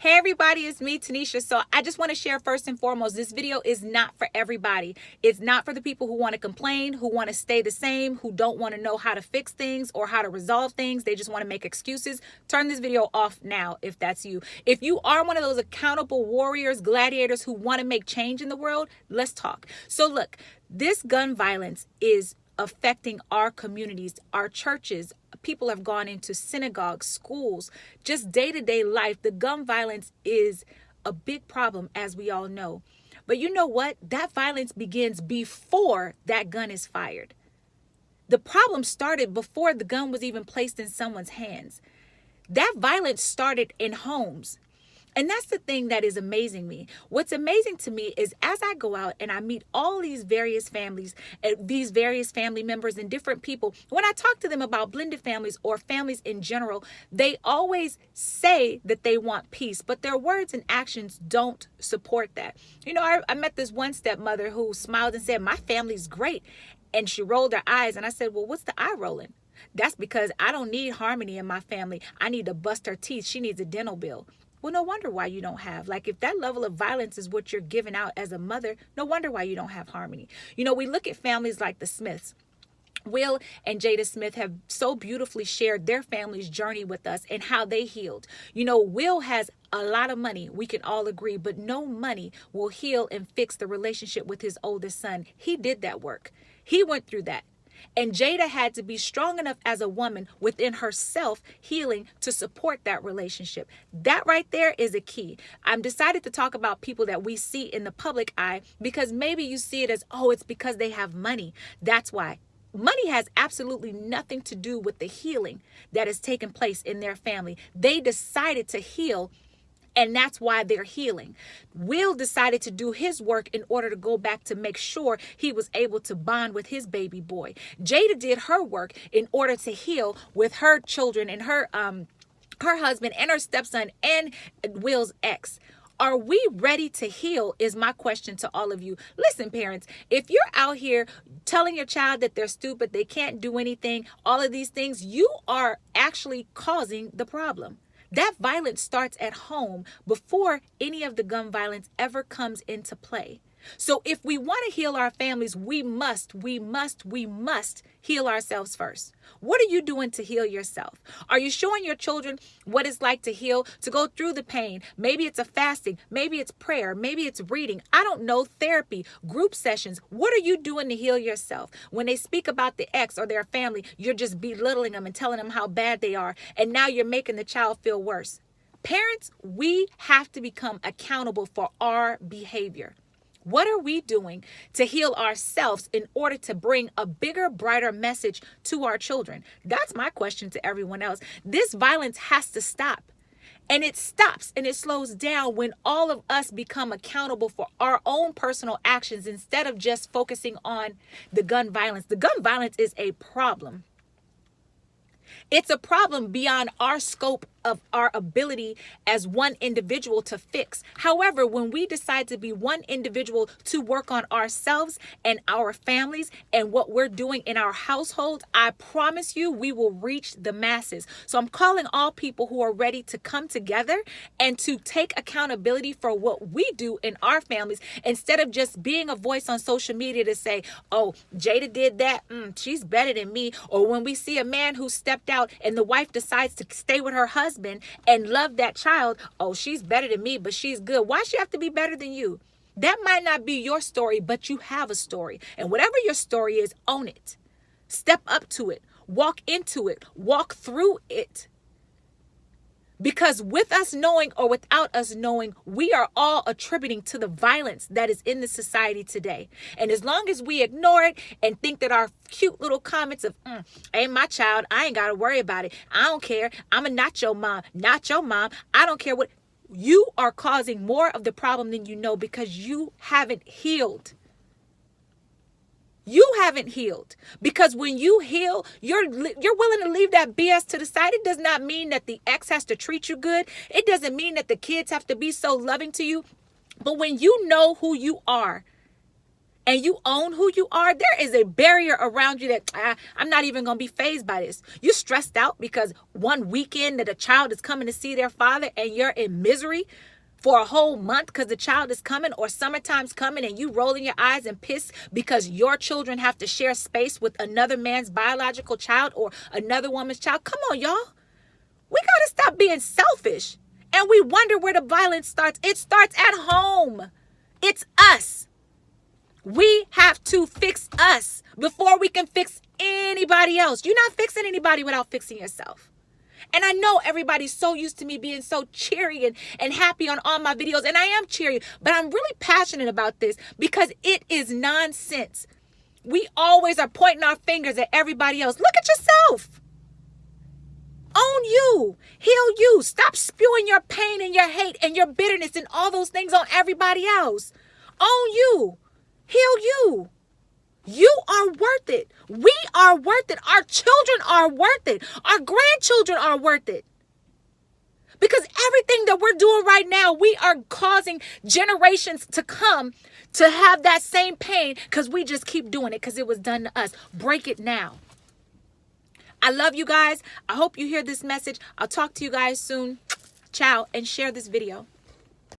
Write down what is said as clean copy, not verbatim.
Hey everybody, it's me, Tanisha. So I just want to share first and foremost, this video is not for everybody. It's not for the people who want to complain, who want to stay the same, who don't want to know how to fix things or how to resolve things. They just want to make excuses. Turn this video off now if that's you. If you are one of those accountable warriors, gladiators who want to make change in the world, let's talk. So look, this gun violence is affecting our communities, our churches. People have gone into synagogues, schools, just day-to-day life. The gun violence is a big problem, as we all know. But you know what? That violence begins before that gun is fired. The problem started before the gun was even placed in someone's hands. That violence started in homes. And that's the thing that is amazing me. What's amazing to me is as I go out and I meet all these various families, these various family members and different people, when I talk to them about blended families or families in general, they always say that they want peace, but their words and actions don't support that. You know, I met this one stepmother who smiled and said, "My family's great." And she rolled her eyes and I said, "Well, what's the eye rolling?" "That's because I don't need harmony in my family. I need to bust her teeth. She needs a dental bill." Well, no wonder why you don't have. Like, if that level of violence is what you're giving out as a mother, no wonder why you don't have harmony. You know, we look at families like the Smiths. Will and Jada Smith have so beautifully shared their family's journey with us and how they healed. You know, Will has a lot of money, we can all agree, but no money will heal and fix the relationship with his oldest son. He did that work. He went through that. And Jada had to be strong enough as a woman within herself healing to support that relationship. That right there is a key. I'm decided to talk about people that we see in the public eye because maybe you see it as, oh, it's because they have money. That's why. Money has absolutely nothing to do with the healing that has taken place in their family. They decided to heal, and that's why they're healing. Will decided to do his work in order to go back to make sure he was able to bond with his baby boy. Jada did her work in order to heal with her children and her husband and her stepson and Will's ex. Are we ready to heal is my question to all of you. Listen, parents, if you're out here telling your child that they're stupid, they can't do anything, all of these things, you are actually causing the problem. That violence starts at home before any of the gun violence ever comes into play. So if we want to heal our families, we must heal ourselves first. What are you doing to heal yourself? Are you showing your children what it's like to heal, to go through the pain? Maybe it's a fasting, maybe it's prayer, maybe it's reading. I don't know, therapy, group sessions. What are you doing to heal yourself? When they speak about the ex or their family, you're just belittling them and telling them how bad they are. And now you're making the child feel worse. Parents, we have to become accountable for our behavior. What are we doing to heal ourselves in order to bring a bigger, brighter message to our children? That's my question to everyone else. This violence has to stop. And it stops and it slows down when all of us become accountable for our own personal actions instead of just focusing on the gun violence. The gun violence is a problem. It's a problem beyond our scope of our ability as one individual to fix. However, when we decide to be one individual to work on ourselves and our families and what we're doing in our household, I promise you we will reach the masses. So I'm calling all people who are ready to come together and to take accountability for what we do in our families instead of just being a voice on social media to say, oh, Jada did that. She's better than me. Or when we see a man who stepped out and the wife decides to stay with her husband and love that child, oh, she's better than me, but she's good. Why she have to be better than you? That might not be your story, but you have a story. And whatever your story is, own it. Step up to it. Walk into it. Walk through it. Because with us knowing or without us knowing, we are all attributing to the violence that is in the society today. And as long as we ignore it and think that our cute little comments of, ain't my child, I ain't got to worry about it. I don't care. I'm a not your mom. I don't care what. You are causing more of the problem than you know because you haven't healed. You haven't healed, because when you heal, you're willing to leave that BS to the side. It does not mean that the ex has to treat you good. It doesn't mean that the kids have to be so loving to you. But when you know who you are and you own who you are, there is a barrier around you that I'm not even going to be fazed by this. You're stressed out because one weekend that a child is coming to see their father and you're in misery for a whole month because the child is coming, or summertime's coming and you rolling your eyes and pissed because your children have to share space with another man's biological child or another woman's child. Come on, y'all. We got to stop being selfish. And we wonder where the violence starts. It starts at home. It's us. We have to fix us before we can fix anybody else. You're not fixing anybody without fixing yourself. And I know everybody's so used to me being so cheery and happy on all my videos. And I am cheery, but I'm really passionate about this because it is nonsense. We always are pointing our fingers at everybody else. Look at yourself. Own you. Heal you. Stop spewing your pain and your hate and your bitterness and all those things on everybody else. Own you. Heal you. You are worth it. We are worth it. Our children are worth it. Our grandchildren are worth it. Because everything that we're doing right now, we are causing generations to come to have that same pain because we just keep doing it because it was done to us. Break it now. I love you guys. I hope you hear this message. I'll talk to you guys soon. Ciao, and share this video.